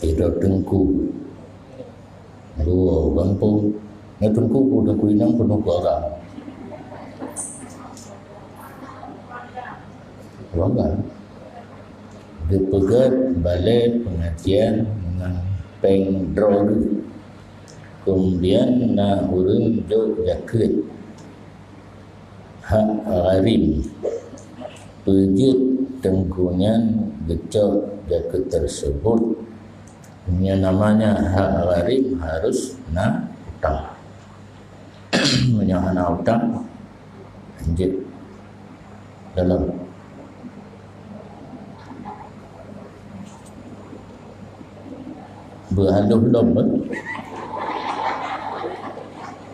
Ira tengku dua bangpu na tengku pun dah kuinang penuh orang kan dipegat balai pengajian dengan peng drog kemudian na urun jo jakut hak gharim pejit tengkunyan gecok jakut tersebut yang namanya hak gharim harus na utang menyahana utang anjir dalam berhaluh-luh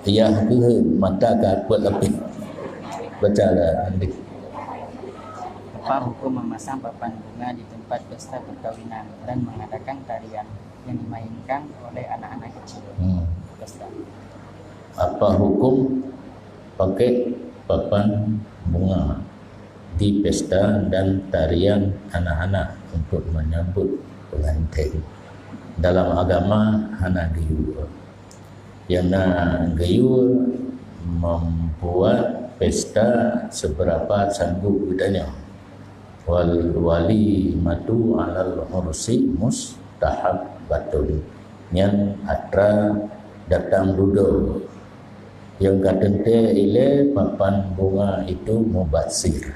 ya ke mata kapal lebih bacalah Andi. Apa hukum memasang papan bunga di tempat pesta perkawinan dan mengadakan tarian yang dimainkan oleh anak-anak kecil pesta? Apa hukum pakai papan bunga di pesta dan tarian anak-anak untuk menyambut pengantin? Dalam agama hana gayur. Yang na gayur membuat pesta seberapa sanggup bedanya. Wal wali matu alal ursi mustahab batun. Yang atra datang duduk. Yang kadente ile papan bunga itu mubasir.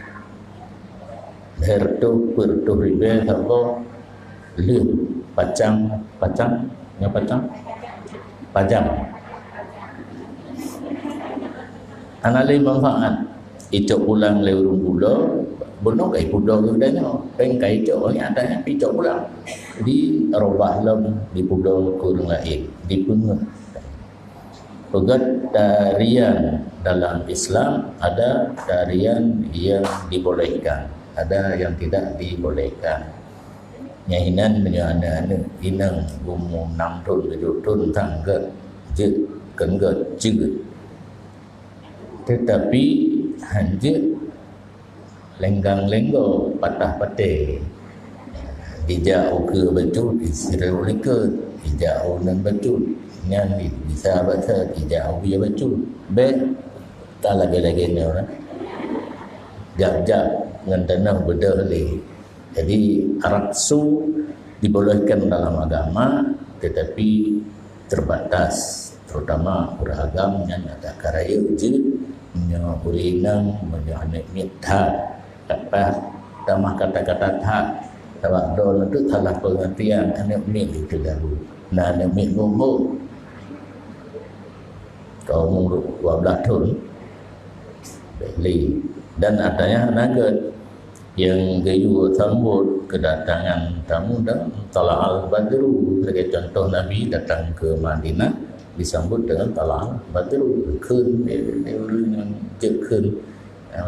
Hertu perturibe apa leuh pajang analai manfaat icok pulang leurung bulo bono kai budo gudanya peng kai icok yang ada icok pulang di robah lem di budo kurung lain di pungut pegat tarian dalam Islam ada tarian yang dibolehkan ada yang tidak dibolehkan. Nyahinan menyana inang umum 6 tahun 7 tahun tangga je kenggat juga tetapi hanjir lenggang-lenggo patah-patih dijauh ke betul israel ke dijauh nan betul nyan bisa baca dijauh dia betul be tak lagi-lagi ni orang jap-jap ngan tanah bedali. Jadi araksu dibolehkan dalam agama tetapi terbatas terutama beragam yang ada karaya je menyorinang menyohanek mitha apa tamah kata-kata tak sebab dol itu salah pengertian anak mit itu dahulu nah anak mit umur kau umur 12 tahun beli dan adanya naga yang gayu sambut kedatangan tamu dan Tala'al Badru sebagai contoh Nabi datang ke Madinah disambut dengan Tala'al Badru khun yang jekhun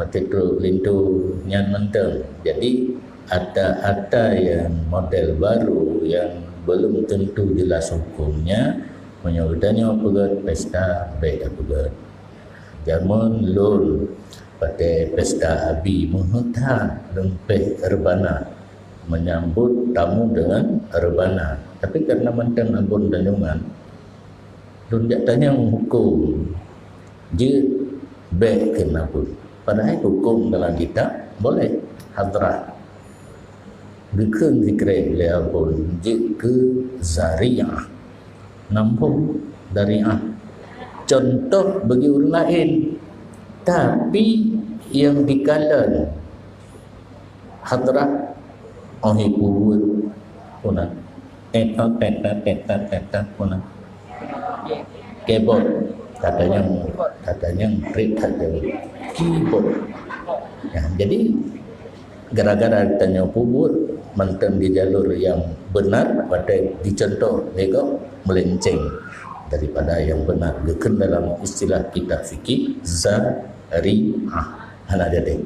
titu lintu nyan menteng. Jadi ada yang model baru yang belum tentu jelas hukumnya menyebutnya pegat pesta beda pegat zaman lul pada pesta Abi Muhta lempeh rebana menyambut tamu dengan rebana tapi karena mentang abun danungan dunjak tanya hukum je be kenapa padahal hukum dalam kitab boleh hadrah dikeun zikre le abun je ke zariyah nampung dariah contoh bagi orang lain tapi yang dikalan hadrah ohi kubur puna teta puna keyboard katanya keyboard ya, jadi gara-gara tanya kubur mantan di jalur yang benar pada dicontoh ego melenceng daripada yang benar deken dalam istilah kitab fikih zariyah hana jadi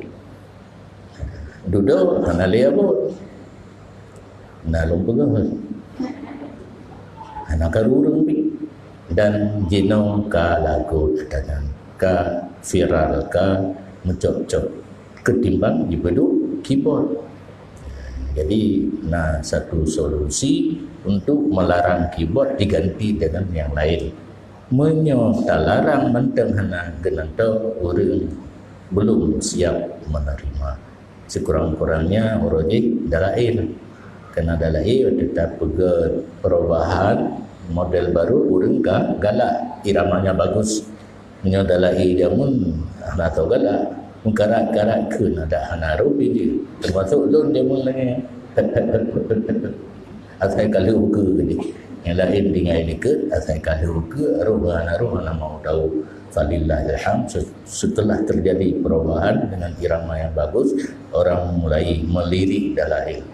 duduk hana liabo na lumpur hana karurung dan jino ka lagu dengan ka viral ka mencocok ketimbang dibedu keyboard Jadi satu solusi untuk melarang keyboard diganti dengan yang lain. Larang menteng hana genanto orang belum siap menerima. Sekurang-kurangnya orangnya dalain. Kena dalain tetap perubahan model baru orang galak iramanya bagus. Menyodalai dia pun atau galak mengkarak-karak ke nada hanaru dia termasuk lon dia pun lagi asal kalau ke ni yang lain dengan ini ke asal kalau ke aruh mana mau tahu falillahilham. Setelah terjadi perubahan dengan irama yang bagus, orang mulai melirik dalail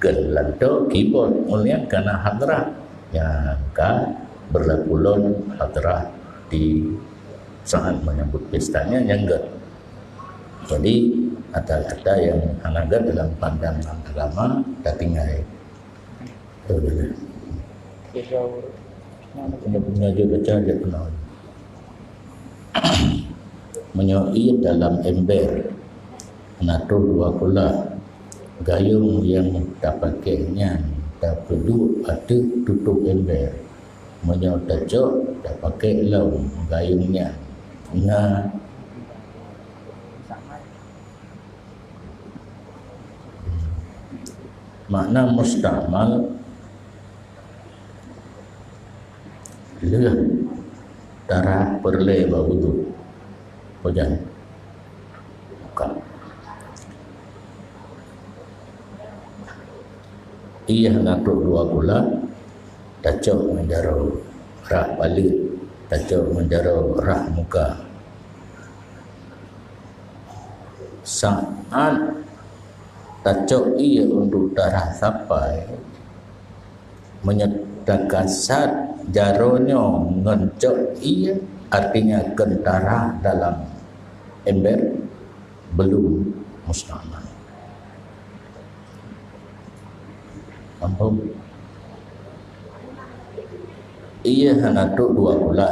gelanto keyboard mulia karena hadrah yang berlaku lon hadrah di saat menyambut pestanya yang enggak. Jadi ada yang anaga dalam pandangan agama dah tinggal. Punya juga baca dia pernah. Menyoi dalam ember nato dua kula gayung yang tak pakainya tak perlu ada tutup ember. Menyoi tajok tak pakai laung gayungnya. Makna mustamal leh darah perle bawudu pojan buka iya nato dua gula tacok menjaro rah palit tacok menjaro rah muka saat tacok ia untuk darah sampai menyedakasat jaronyo ngencok ia artinya kentara dalam ember belum mustamal. Ampun ia hanatuk dua pula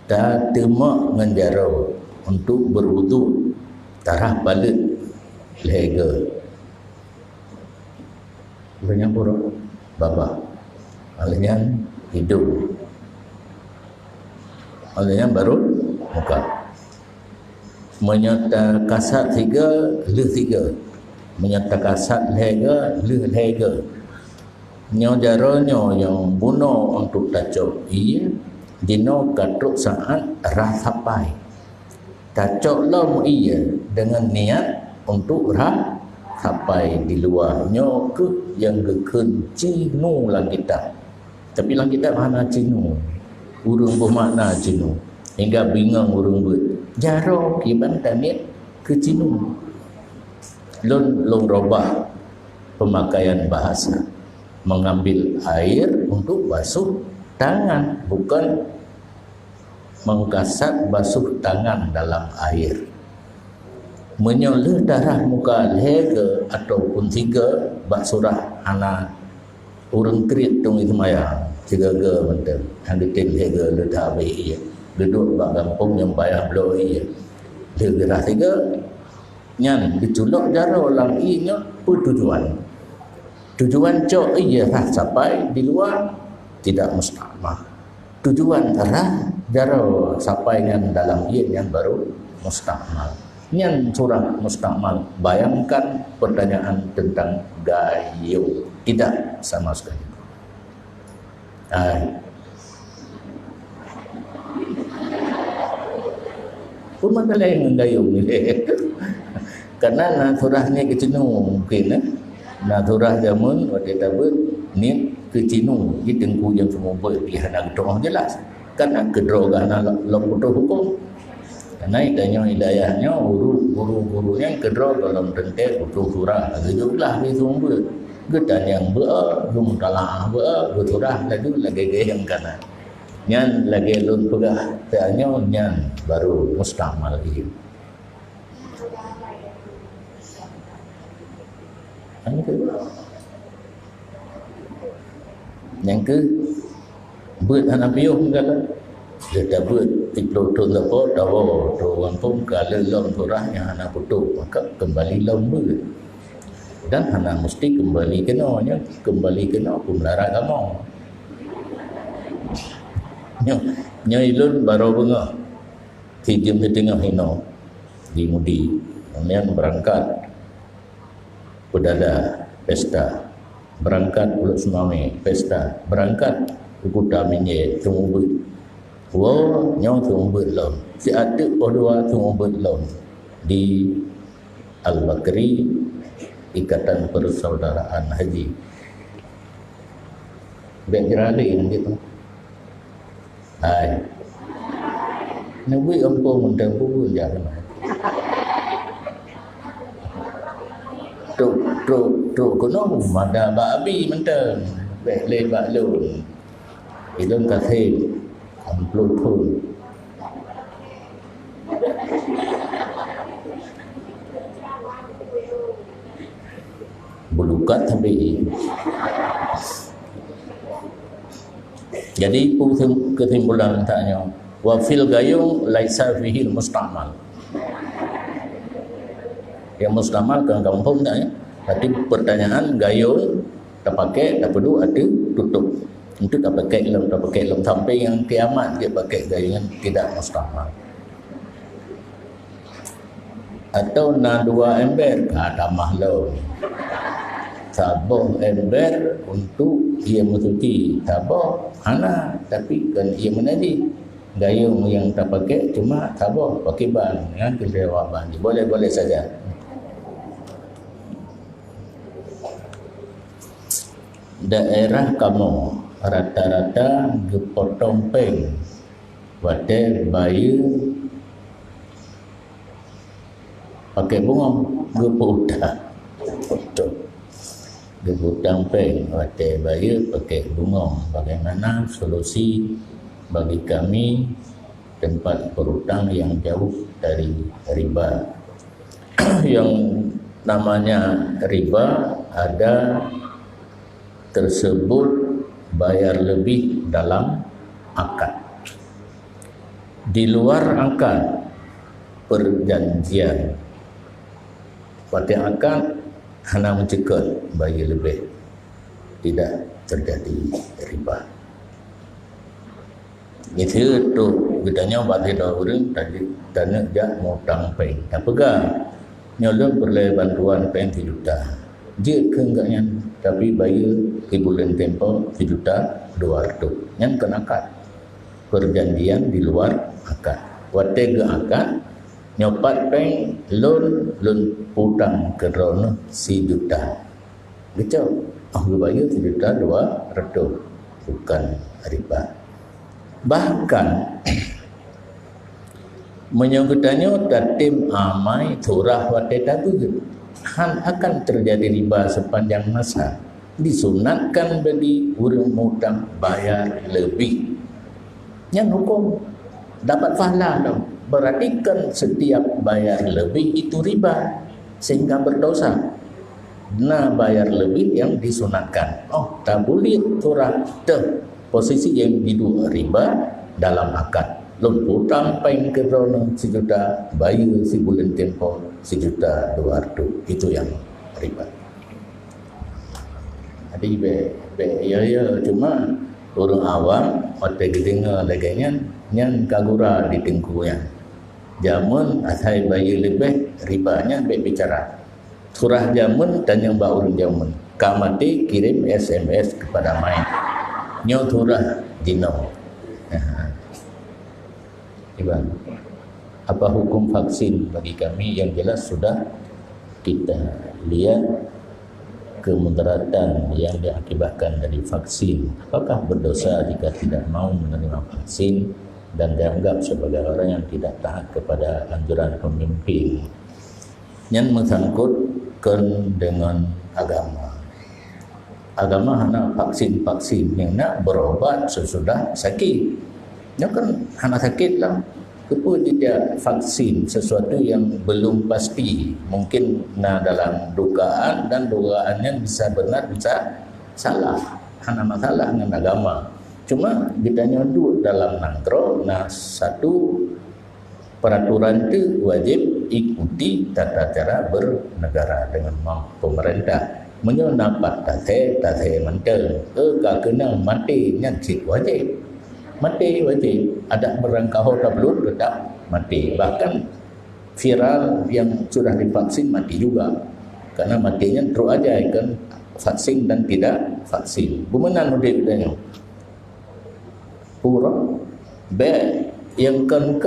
dah temak menjaro untuk berwudu darah balik lega banyak buruk baba alanya hidung alanya baru muka menyata kasat tiga leh tiga menyata kasat lega leh lega nyojaronyo yang bunuh untuk tacok ia dino katuk saat rah sampai tacok lom ia dengan niat untuk rah sampai di luarnya ke yang cinu langita. Tapi langita mana cinu? Urung bermakna cinu. Hingga bingung urung buat. Jaro kiban tanit ke cinu. Long robah pemakaian bahasa. Mengambil air untuk basuh tangan. Bukan mengkasat basuh tangan dalam air. Menyoleh darah muka lega ataupun tiga bak surah anak urang kerit tung itu maya tiga ge bentar hang ditin lega le tabe ia duduk bak kampung yang bayar blo ia lega dah tiga nyan diculok jaro lang inya tujuan cok ia rah sampai di luar tidak mustamah tujuan rah jaro sampai ngan dalam ia yang baru mustamah. Yang surah mustamal bayangkan pertanyaan tentang gayung tidak sama sekali. Pun mana lain gayung ni? Karena surahnya kecinu mungkin surah zaman waktu tabut ni kecinu ditengku yang semua pilihan agama jelas. Karena kedrogan lomput hukum. Karena hidayahnya guru-gurunya kedua dalam tentek butuh surah jumlah di sumber gedan yang belum talah surah lagi yang kana nyan lagi lun pegah tanya nyan baru mustamal ini yang ke buat anak piuh kala dia dapat ikutun lepas dawa orang pun kalau lom surahnya anak putus maka kembali lom ber dan hana mesti kembali kena pembelara agama. Nya ilun baru bengah tijim setengah hino di mudi yang berangkat pedada pesta, berangkat ulut semame pesta, berangkat ukuta minye tungubut nyong tungubut lom si ada odua tungubut lom di Al-Bakri, Ikatan Persaudaraan Haji Bekjerali yang gitu. Hai Nabi ampun mentang pun jangan. Tuk kono mada babi mentang bek le bak lun. Ilun kasih ampun pun. Bulukat tapi. Jadi kesimpulan tanya wa fil gayung laisa fihi mustamal. Yang mustamal ke kampung tak ya. Tapi pertanyaan gayung tak pakai tak perlu ada tutup. Itu tak pakai lem sampai yang kiamat dia pakai gayung tidak mustamal. Atau na dua ember ada mahlo. Sabah ember untuk ia mencuci sabah hana tapi kan ia menadi gayung yang tak pakai cuma sabah pakai ban ya kesewa ban boleh saja. Daerah kamu rata-rata gepotong peng wate bayu pakai bunga geputa Gebutang peng wate bayu pakai bunga. Bagaimana solusi bagi kami tempat berhutang yang jauh dari riba? Yang namanya riba ada tersebut bayar lebih dalam akad. Di luar akad perjanjian pada akad hanya mencegah bayar lebih, tidak terjadi riba. Itu tu bedanya bagi orang tadi dana dia mau tangpeng tak pegang nyolong perlu bantuan pen 3 juta dia keenggaknya tapi bayar di bulan tempoh 3 juta 200 yang kena akad perjanjian di luar akad watega akad nyopat peng loan putang kerana si juta gitu bayar 3 juta 200 bukan riba. Bahkan menyangkutannya tatim amai turah watetabu akan terjadi riba sepanjang masa. Disunatkan bagi orang mutang bayar lebih. Yang hukum dapat pahala dong. Berarti kan setiap bayar lebih itu riba sehingga berdosa. Nah bayar lebih yang disunatkan. Oh tak boleh turah posisi yang didu riba dalam akad. Loan hutang paling kerana 1 juta bayar si bulan tempoh 1 juta 200 itu yang riba. Jadi ya cuma orang awam otak dengar laganya yang kagura di tengkuyan. Jamun asai bayar lebih ribanya bicara. Surah jamun dan yang baru jamun. Kamati kirim SMS kepada main. Nyoturah dino. Iban. Apa hukum vaksin bagi kami? Yang jelas sudah kita lihat kemudaratan yang diakibatkan dari vaksin. Apakah berdosa jika tidak mau menerima vaksin dan dianggap sebagai orang yang tidak taat kepada anjuran pemimpin? Yang mengsangkutkan dengan agama. Agama hanya vaksin yang nak berobat sesudah sakit. Yang kan hanya sakit lah. Kepo tidak vaksin sesuatu yang belum pasti. Mungkin dalam dugaan dan dugaannya bisa benar bisa salah. Hanya masalah dengan agama. Cuma kita nyoduk dalam nangkro. Satu peraturan itu wajib ikuti tata cara bernegara dengan pemerintah. Menyonapat tasai mantel kena mati nyansit wajib. Mati wajib. Ada berangkau tak belum tetap mati. Bahkan viral yang sudah divaksin mati juga. Karena matinya terus aja kan vaksin dan tidak vaksin. Bumenan udah pura be yang kan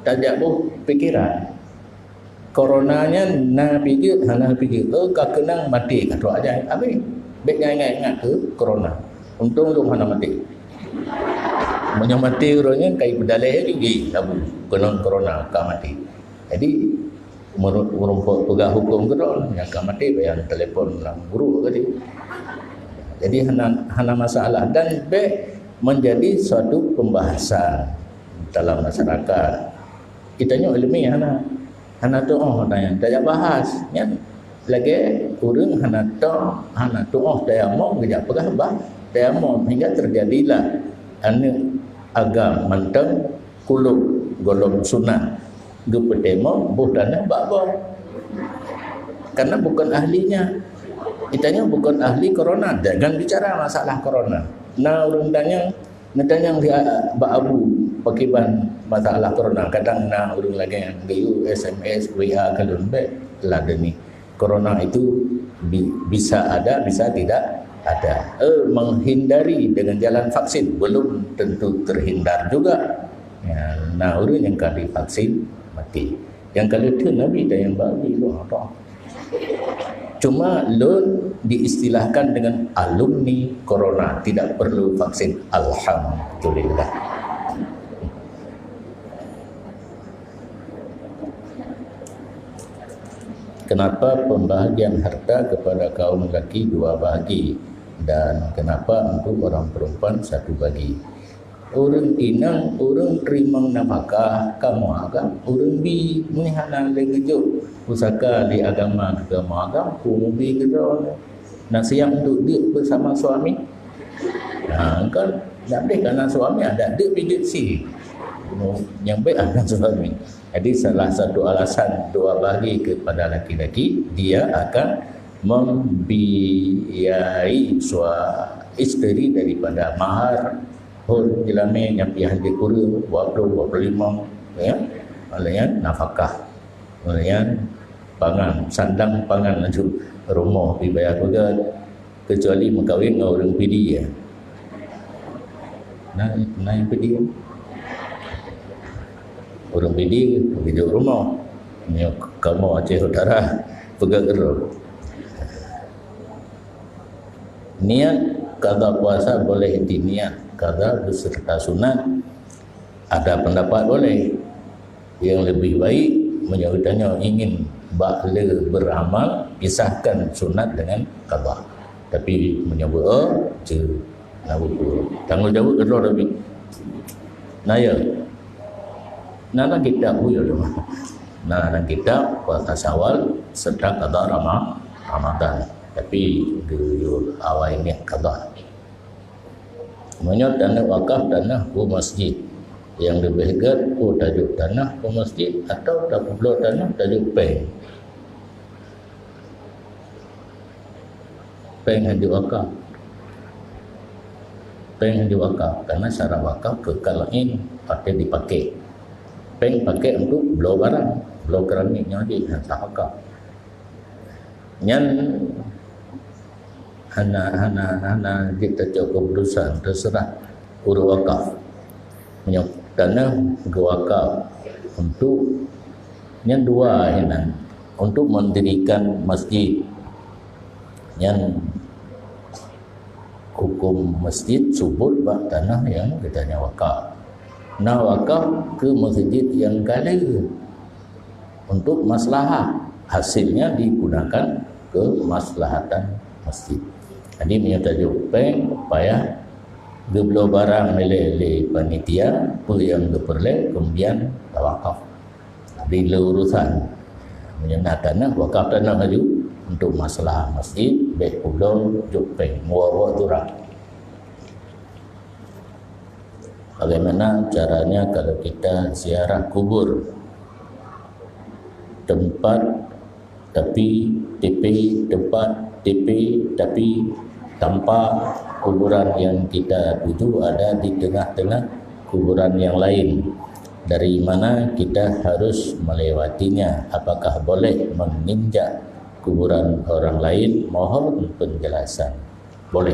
tak buh pikiran. Coronanya na pikir kenang mati kata aja. Habis be ingat ke corona. Untung lu mana mati. Menyamati orangnya kai pedalai tinggi abu kena corona ka mati. Jadi merumput pegawai hukum ke yang ka mati bayar telefon lang guru tadi. Jadi hana masalah dan be menjadi suatu pembahasan dalam masyarakat. Kitanya ilmiah hana tu daya bahas kan lagi urang hana tu daya mau gejak pegah bah daya mau hingga terjadilah anu agam manteng kuluk golong sunnah gepetemo budana babo karena bukan ahlinya. Kitanya bukan ahli corona, jangan bicara masalah corona. Nah urang tanya dia baabu pakiban masalah corona. Kadang na urang lagi yang gayu SMS WA kalun be ladeni. Corona itu bisa ada, bisa tidak ada. Menghindari dengan jalan vaksin belum tentu terhindar juga. Ya, nah urang yang kali vaksin mati. Yang kali itu Nabi dan yang babi lu cuma lo diistilahkan dengan alumni corona, tidak perlu vaksin. Alhamdulillah. Kenapa pembahagian harta kepada kaum lelaki 2 bahagi dan kenapa untuk orang perempuan 1 bagi? Orang inang, orang terima nafkah kamu agam, orang bi menihana legejuk pusaka di agama kumbi kedua. Nah siap untuk dia bersama suami. Nah kan tak boleh kerana suami ada dia pijit si. Yang baik akan suami. Jadi salah satu alasan 2 bagi kepada laki-laki dia akan membiayai isteri daripada mahar. Jelame yang pihak dikurung 20-25 ya, alayan nafkah, alayan pangan, sandang pangan lanjut rumah dibayar juga kecuali mengkawin dengan orang PD ya. Nah yang PD orang PD hidup rumah, ni kamu Aceh Utara pegang gerok. Niat qada puasa boleh diniat qada beserta sunat. Ada pendapat boleh. Yang lebih baik menyebutnya ingin bahle beramal pisahkan sunat dengan qada. Tapi menyebut tanggungjawab kedua lebih. Naya. Nana kita buyo dong. Nana kita puasa Syawal serta qada Ramadan. Tapi dulu awal ini qada. Menyot tanah wakaf tanah ke masjid yang lebih hebat tajuk tanah ke masjid atau tak perlu tanah tajuk peng yang diwakaf karena syarat wakaf kekal ini pakai dipakai peng pakai untuk blow barang blow keramiknya di tak wakaf nyan hana kita cukup keputusan terserah urus wakaf tanah ke wakaf untuk yang 2 hinan untuk mendirikan masjid yang hukum masjid subut bak tanah yang katanya wakaf. Nah wakaf ke masjid yang kali untuk maslahah hasilnya digunakan ke maslahatan masjid. Jadi menyatakan peng supaya geblo barang lele panitia apa yang diperle kemudian wakaf di urusan menyatakan wakaf tanah maju untuk masalah masjid baik pulau jupeng muawa turah. Bagaimana caranya kalau kita ziarah kubur? tempat tapi TP, tempat TP tapi tanpa kuburan yang kita tuju ada di tengah-tengah kuburan yang lain. Dari mana kita harus melewatinya? Apakah boleh menginjak kuburan orang lain? Mohon penjelasan. Boleh.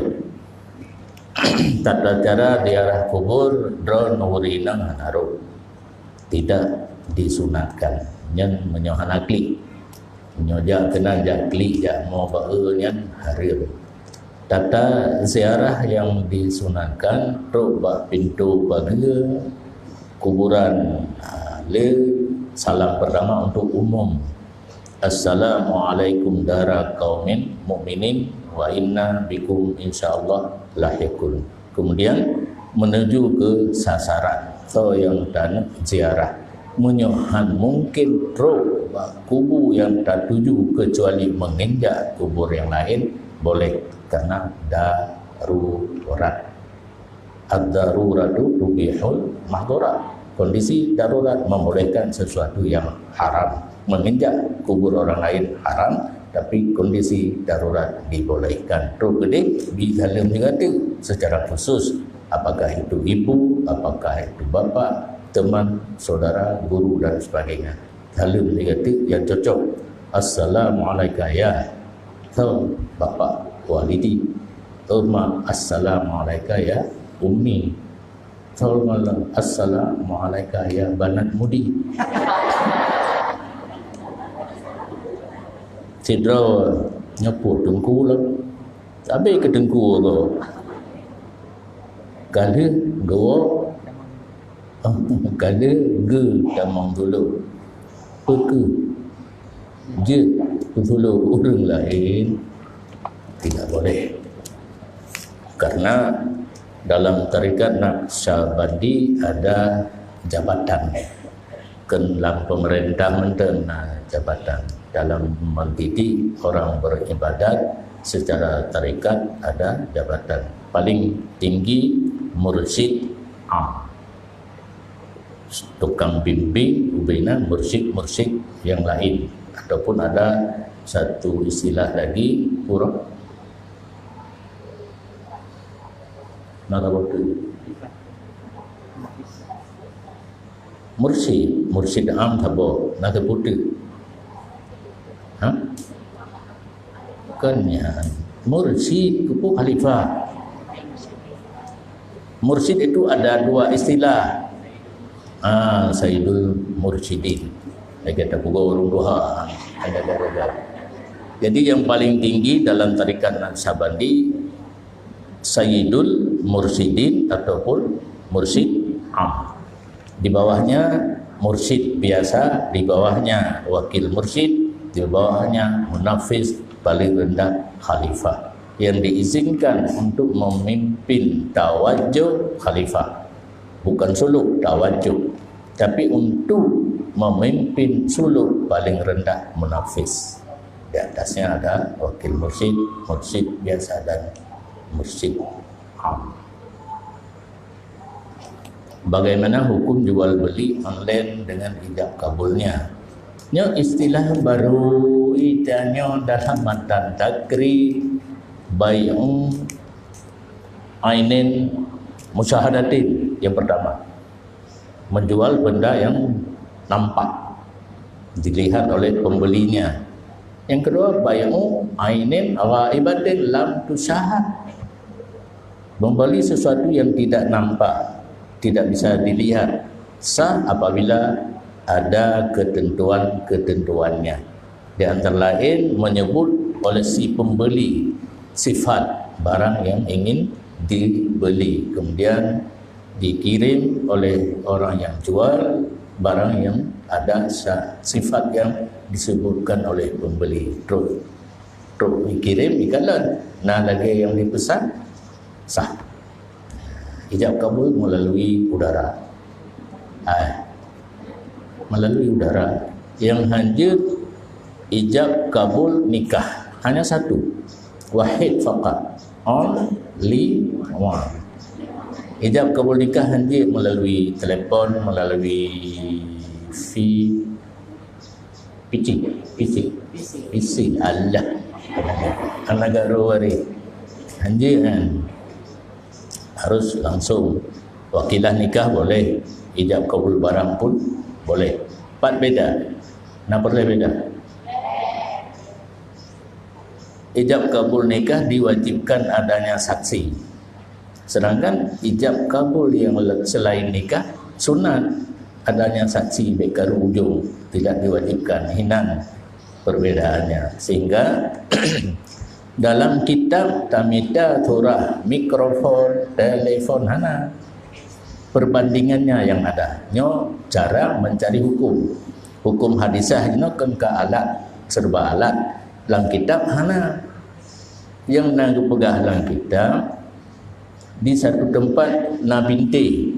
Tata cara ziarah kubur drone nurinang hanaru tidak disunatkan. Yang menyohanakli menyojak kena jakli jak mau baeunyan harir. Tata ziarah yang disunatkan roba pintu bageun kuburan le salam pertama untuk umum. Assalamualaikum dara qaumin mukminin wa inna bikum insyaallah lahiqun. Kemudian menuju ke sasaran. So yang dan ziarah menyohan mungkin ro kubu yang tak tuju kecuali menginjak kubur yang lain boleh karena darurat. Ad-daruratu tubihul mahdurat. Kondisi darurat membolehkan sesuatu yang haram. Menginjak kubur orang lain haram, tapi kondisi darurat dibolehkan. Terus gede di dalam juga tu secara khusus. Apakah itu ibu, apakah itu bapa, teman, saudara, guru dan sebagainya. Dalam juga tu yang cocok. Assalamualaikum ya. So, bapa, walidi. Umma assalamualaikum ya. Ummi. Assalamualaikum ya banat mudi. Sidra nyeput dengku lah. Habis ke dengku ko. Kala go kala ge tamang dulu. Peke. Je dulu orang lain tidak boleh. Karena dalam tarikat Naqsyabandi ada jabatan dalam pemerintah menten jabatan dalam mendidik orang beribadat secara tarikat ada jabatan paling tinggi mursyid tukang bimbing ubina mursyid yang lain ataupun ada satu istilah lagi pura mursyid am thabo nada putih kanyan mursyid kupu khalifah. Mursyid itu ada dua istilah. Sayyidul Mursyidin. Lagi kata pugo urung duha ada gara-gara. Jadi yang paling tinggi dalam tarikat Naqsyabandi Sayyidul Mursyidin ataupun mursyid am. Di bawahnya mursyid biasa, di bawahnya wakil mursyid, di bawahnya munafiz, paling rendah khalifah. Yang diizinkan untuk memimpin tawajjuh khalifah. Bukan suluk tawajjuh, tapi untuk memimpin suluk paling rendah munafiz. Di atasnya ada wakil mursyid, mursyid biasa dan mursyid am. Bagaimana hukum jual beli online dengan ijab kabulnya? Nya istilah baru itanya dalam matan takri bai'u ainin musyahadatin. Yang pertama, menjual benda yang nampak dilihat oleh pembelinya. Yang kedua, bai'u ainin ghaibatin lam tusyahad. Membeli sesuatu yang tidak nampak, tidak bisa dilihat, sah apabila ada ketentuan-ketentuannya. Di antara lain menyebut oleh si pembeli sifat barang yang ingin dibeli, kemudian dikirim oleh orang yang jual barang yang ada sifat yang disebutkan oleh pembeli. Terus dikirim ikalan, nah lagi yang dipesan sah. Ijab kabul melalui udara. Melalui udara. Yang lanjut ijab kabul nikah hanya satu. Wahid faqat. Only one. Ijab kabul nikah hanya melalui telefon, melalui PC Allah anak garowari anjir kan harus langsung wakilah nikah boleh, ijab kabul barang pun boleh. 4 beda. Kenapa boleh beda? Ijab kabul nikah diwajibkan adanya saksi, sedangkan ijab kabul yang selain nikah sunat adanya saksi bekar ujung, tidak diwajibkan. Hinan perbedaannya. Sehingga dalam kitab tamita turah mikrofon telefon hana perbandingannya yang ada nyo cara mencari hukum hadisah nyo kan ke alat serba alat dalam kitab hana yang nak pegah dalam kitab di satu tempat na binti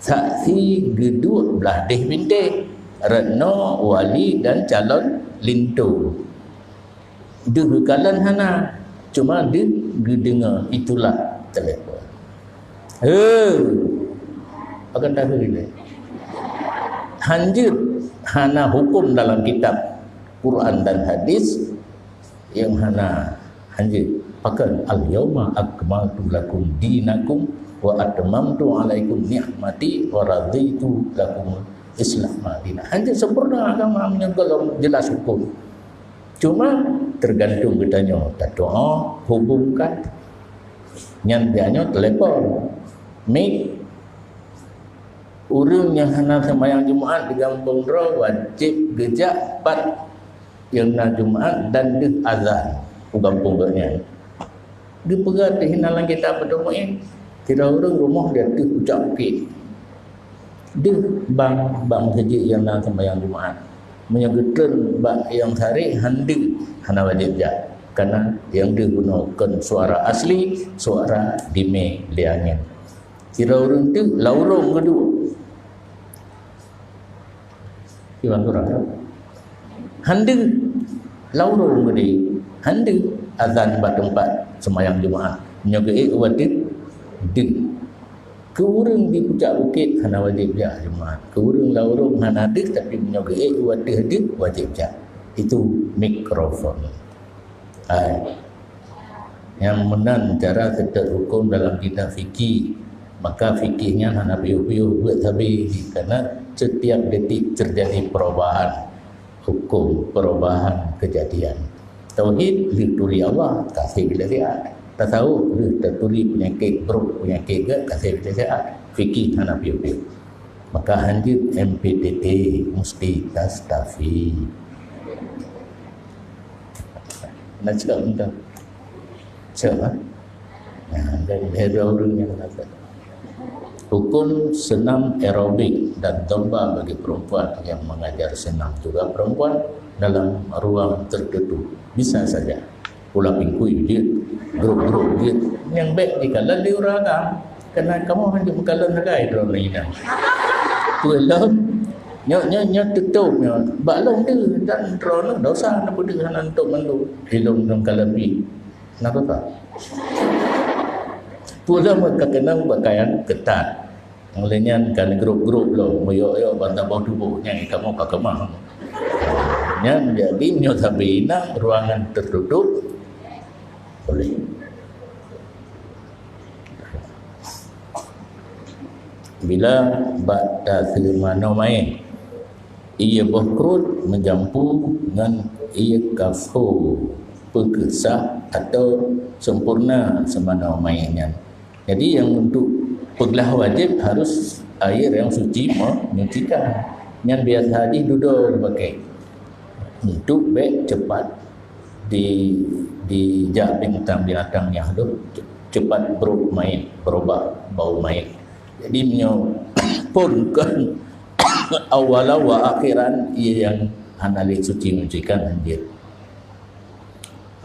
saksi geduk belah deh binti retno wali dan calon lintu degekalan hana cuma dia dengar itulah telefon akan dah ini hanjir hana hukum dalam kitab Quran dan hadis yang hana hanjir pakan al-yawma akmaltu lakum dinakum wa atmamtu alaikum ni'mati wa raditu lakum Islam madinah. Hanjir sempurna agama menyegel jelas hukum. Cuma tergantung kitanya tak doa hubungkan nyan bianya telepon mik urang yang hendak sembahyang Jumaat di kampung ro wajib gejak 4 yang nak Jumaat dan di azan di kampung nya. Di pegat di hinalan kita berdoa kira orang rumah dia tu ucap ke. Di bang kerja yang nak sembahyang Jumaat menyegetan bak yang tarik handi hana wajib ja karena yang digunakan suara asli suara dime liangin. Kira orang tu laurung kedua Iwan Turang handi laurung gede handi azan bat tempat sembahyang Jumaat nyogei wajib di keurang di puncak bukit hana wajib ja Jumaat keurang laurung hana dik tapi nyogei wajib wajib ja itu mikrofon yang menan cara ketat hukum dalam kitab fikih maka fikihnya hana piu-piu buat habis karena setiap detik terjadi perubahan hukum, perubahan kejadian. Tauhid lituri Allah kasih bila sihat. Tak tahu terturi penyakit buruk penyakit ke kasih bila sihat. Fikih hana piu-piu. Maka hanjir MPTT mesti tastafi. Nak cakap macam cakap dari hera orang yang kata hukum senam aerobik dan zumba bagi perempuan yang mengajar senam juga perempuan dalam ruang tertutup bisa saja pula pingkui dia grup-grup dia yang baik dikalan di uragam kerana kamu hanya mengkalan hagai dalam ini pulang nyo tutup nyo balong dia dan drone dosa nak budi hanan untuk mandu hilung dalam kalapi nak apa pula mereka kena pakaian ketat. Yang lainnya kan grup-grup lo, moyok-yok bantah bau tubuh, yang kamu kakemah. Yang jadi nyotabina ruangan tertutup boleh. Bila bata selimano main, ia berkerut menjampu dengan ia kafu pekesah atau sempurna semana mainnya. Jadi yang untuk peglah wajib harus air yang suci menyucikan. Yang biasa duduk pakai untuk baik cepat di jak binatang yang tu cepat berubah bau main. Jadi menyopunkan awal wa akhiran ia yang anali suci menyucikan anjir.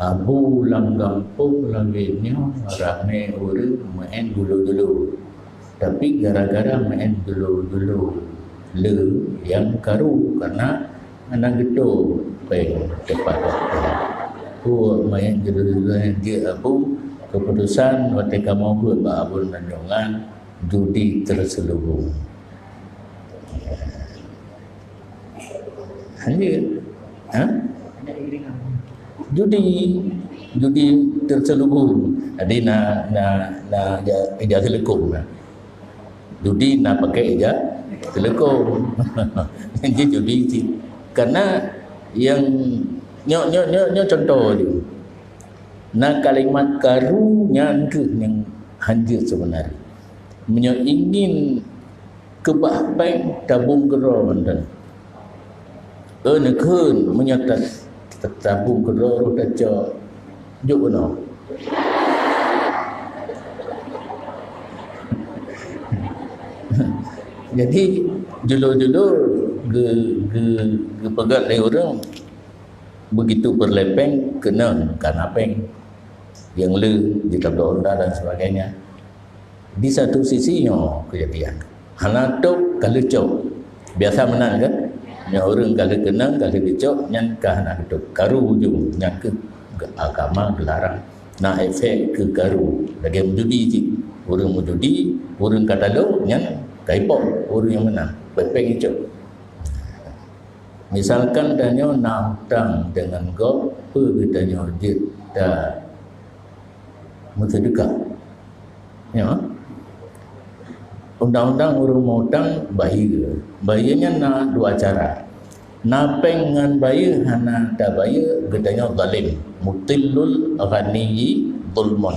Abu lam gampung langitnya ramai orang main dulu-dulu. Tapi gara-gara main dulu-dulu le yang karu karena anak gitu peng cepat waktu main dulu-dulu dia abu keputusan waktu kamu buat abun nanjongan judi terselubung. Hanya Ha? Ada iringan. Judi terselubung. Jadi na ija telekom. Judi na pakai ija telekom. Jadi judi sih. Karena yang nyo contoh dia. Na kalimat karunya yang hanjir sebenarnya. Menyo ingin kebahpeng tabung geron dan nekun menyata tabung geron dah cak juk no. Jadi judul-judul ge pegat le orang begitu berlepeng kena kanapeng yang le di tabung onda dan sebagainya. Di satu sisinya kejadian. Hanatok kalau cok biasa menang kan? Yang orang kalau kenang kalau dicok nyan kahana itu karu ujung nyan ke agama dilarang. Nah efek ke karu lagi menjudi je. Orang menjudi, orang kata lo nyan kaipok orang yang menang. Pepeng cok. Misalkan danyo nak hutang dengan go, apa danyo dia dah bersedekah. Ya. Undang-undang orang mau hutang bahaya. Bahayanya nak dua cara. Napeng dengan bahaya hana dah bahaya gedanya zalim. Mutilul ghaniyi zulmun.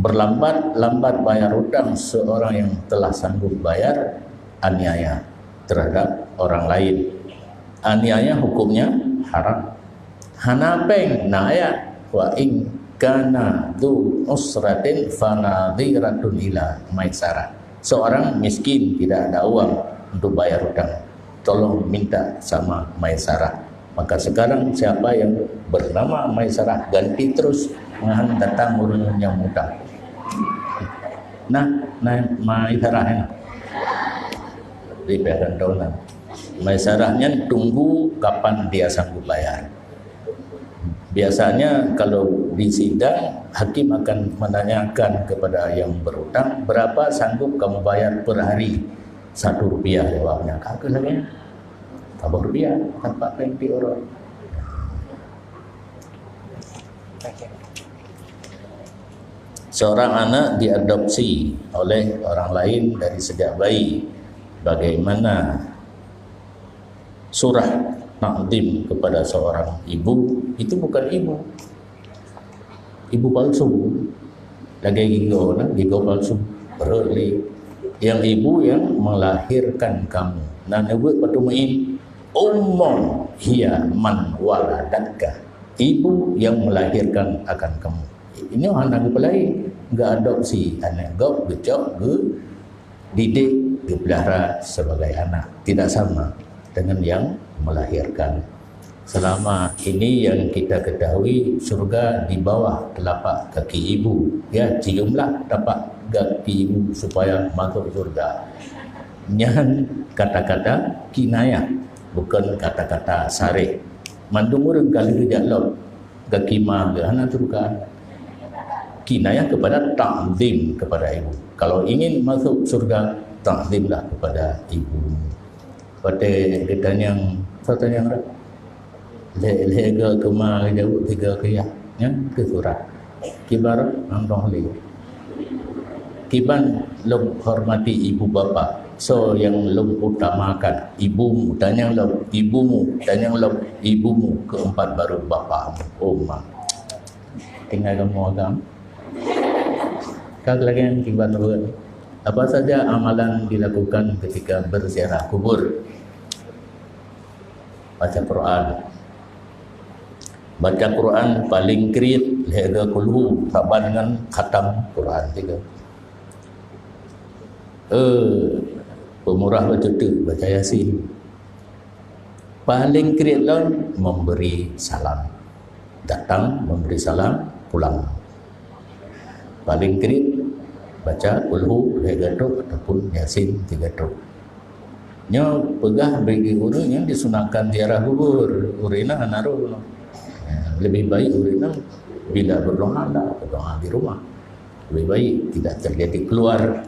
Berlambat bayar hutang seorang yang telah sanggup bayar aniaya terhadap orang lain. Aniaya hukumnya haram. Hanapeng na ayat wa in kana dzu usratin fanadhiratun ila maisarah. Seorang miskin tidak ada uang untuk bayar hutang, tolong minta sama maisarah. Maka sekarang siapa yang bernama maisarah ganti terus mengahan datang orang yang hutang. Nah maisarahnya riberan dolar. Maisarahnya tunggu kapan dia sanggup bayar. Biasanya kalau di sidang hakim akan menanyakan kepada yang berhutang berapa sanggup kamu bayar per hari. Rp1 jawabnya. Kagak lagi. Rp1 tanpa penti orang. Seorang anak diadopsi oleh orang lain dari sejak bayi. Bagaimana surah takdim kepada seorang ibu itu bukan ibu palsu, lagi gigo palsu berli yang ibu yang melahirkan kamu. Nah nebut patumain ummun hiya man waladatka, ibu yang melahirkan akan kamu. Ini anak pelai enggak adopsi, anak gop gecok ge didik dipelihara sebagai anak, tidak sama dengan yang melahirkan. Selama ini yang kita ketahui surga di bawah telapak kaki ibu. Ya, ciumlah tapak kaki ibu supaya masuk surga. Nyan kata-kata kinayah, bukan kata-kata sarih. Mandumurun kali kejalok kaki ma gana surga. Kinayah kepada ta'zim kepada ibu. Kalau ingin masuk surga, ta'zimlah kepada ibu. Pada ditanya yang lega kema jauh tiga kaya ya ke surat kibar andong li kiban lom hormati ibu bapa, so yang lom utamakan ibumu dan yang lom ibumu dan yang lom ibumu, keempat baru bapamu. Oma tinggal kamu agam kag lagi yang kiban buat apa saja amalan dilakukan ketika berziarah kubur. Baca Quran paling krit lega kulhu sabar dengan khatam Quran 3. Pemurah baca tu baca Yasin. Paling krit lon memberi salam. Datang memberi salam, pulang. Paling krit baca kulhu lega tu ataupun Yasin 3 tu. Nya pegah bagi orang yang disunahkan ziarah kubur, urina naruh. Lebih baik urina bila berdoa di rumah. Lebih baik tidak terjadi keluar